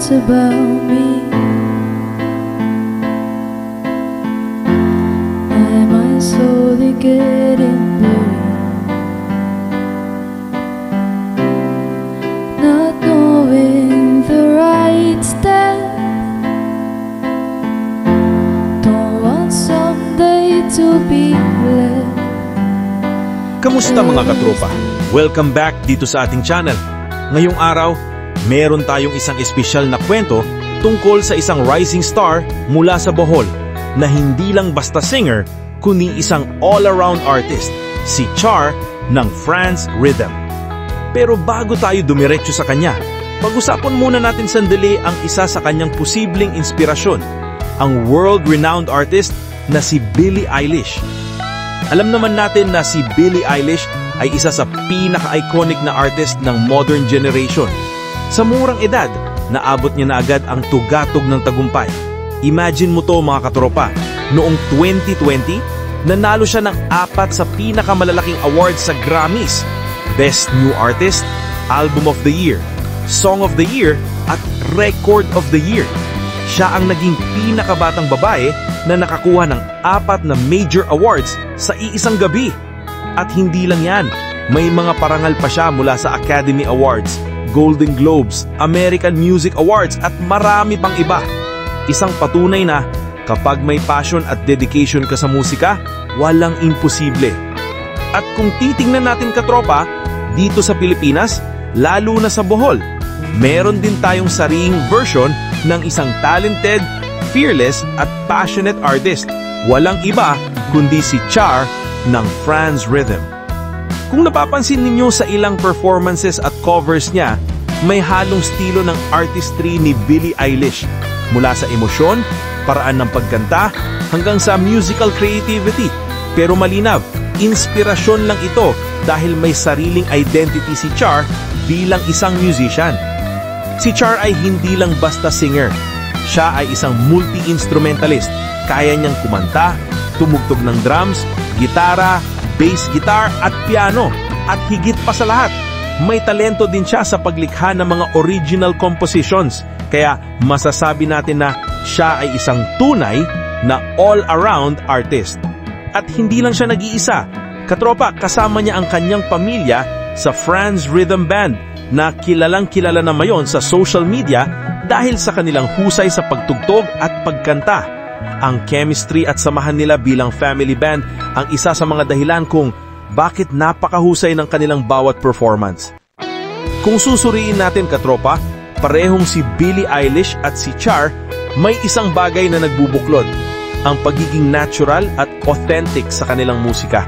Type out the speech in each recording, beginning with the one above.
words about me. My mind's slowly getting blurry, not knowing the right step. Don't want someday to be left. Kamusta mga katropa? Welcome back dito sa ating channel. Ngayong araw, meron tayong isang espesyal na kwento tungkol sa isang rising star mula sa Bohol na hindi lang basta singer, kundi isang all-around artist, si Char ng France Rhythm. Pero bago tayo dumiretso sa kanya, pag-usapan muna natin sandali ang isa sa kanyang posibleng inspirasyon, ang world-renowned artist na si Billie Eilish. Alam naman natin na si Billie Eilish ay isa sa pinaka-iconic na artist ng modern generation. Sa murang edad, naabot niya na agad ang tugatog ng tagumpay. Imagine mo to mga katropa, noong 2020, nanalo siya ng 4 sa pinakamalalaking awards sa Grammys: Best New Artist, Album of the Year, Song of the Year, at Record of the Year. Siya ang naging pinakabatang babae na nakakuha ng 4 na major awards sa iisang gabi. At hindi lang yan, may mga parangal pa siya mula sa Academy Awards, Golden Globes, American Music Awards at marami pang iba. Isang patunay na kapag may passion at dedication ka sa musika, walang imposible. At kung titingnan natin katropa, dito sa Pilipinas, lalo na sa Bohol, meron din tayong sariling version ng isang talented, fearless at passionate artist. Walang iba kundi si Char ng France Rhythm. Kung napapansin ninyo sa ilang performances at covers niya, may halong estilo ng artistry ni Billie Eilish. Mula sa emosyon, paraan ng pagkanta, hanggang sa musical creativity. Pero malinaw, inspirasyon lang ito dahil may sariling identity si Char bilang isang musician. Si Char ay hindi lang basta singer. Siya ay isang multi-instrumentalist. Kaya niyang kumanta, tumugtog ng drums, gitara, bass guitar at piano. At higit pa sa lahat, may talento din siya sa paglikha ng mga original compositions. Kaya masasabi natin na siya ay isang tunay na all-around artist. At hindi lang siya nag-iisa. Katropa, kasama niya ang kanyang pamilya sa France Rhythm Band na kilalang-kilala na mayon sa social media dahil sa kanilang husay sa pagtugtog at pagkanta. Ang chemistry at samahan nila bilang family band ang isa sa mga dahilan kung bakit napakahusay ng kanilang bawat performance. Kung susuriin natin katropa, parehong si Billie Eilish at si Char may isang bagay na nagbubuklod, ang pagiging natural at authentic sa kanilang musika.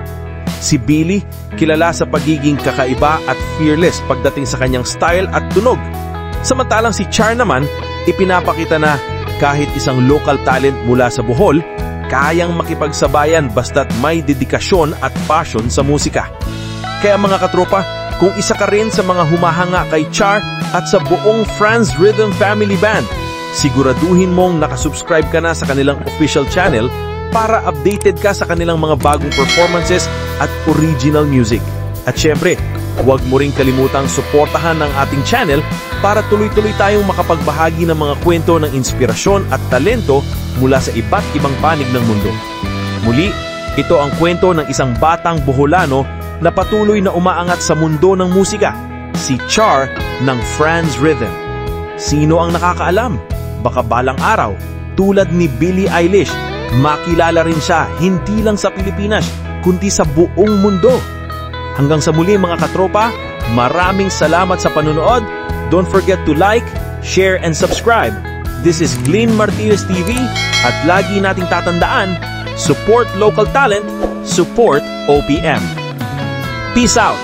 Si Billie, kilala sa pagiging kakaiba at fearless pagdating sa kanyang style at tunog. Samantalang si Char naman, ipinapakita na kahit isang local talent mula sa Bohol, kayang makipagsabayan basta't may dedikasyon at passion sa musika. Kaya mga katropa, kung isa ka rin sa mga humahanga kay Char at sa buong France Rhythm Family Band, siguraduhin mong nakasubscribe ka na sa kanilang official channel para updated ka sa kanilang mga bagong performances at original music. At syempre, huwag mo ring kalimutang suportahan ang ating channel para tuloy-tuloy tayong makapagbahagi ng mga kwento ng inspirasyon at talento mula sa iba't ibang panig ng mundo. Muli, ito ang kwento ng isang batang Boholano na patuloy na umaangat sa mundo ng musika, si Char ng France Rhythm. Sino ang nakakaalam? Baka balang araw, tulad ni Billie Eilish, makilala rin siya hindi lang sa Pilipinas, kundi sa buong mundo. Hanggang sa muli mga katropa, maraming salamat sa panunood. Don't forget to like, share, and subscribe. This is Glenn Martirez TV at lagi nating tatandaan, support local talent, support OPM. Peace out!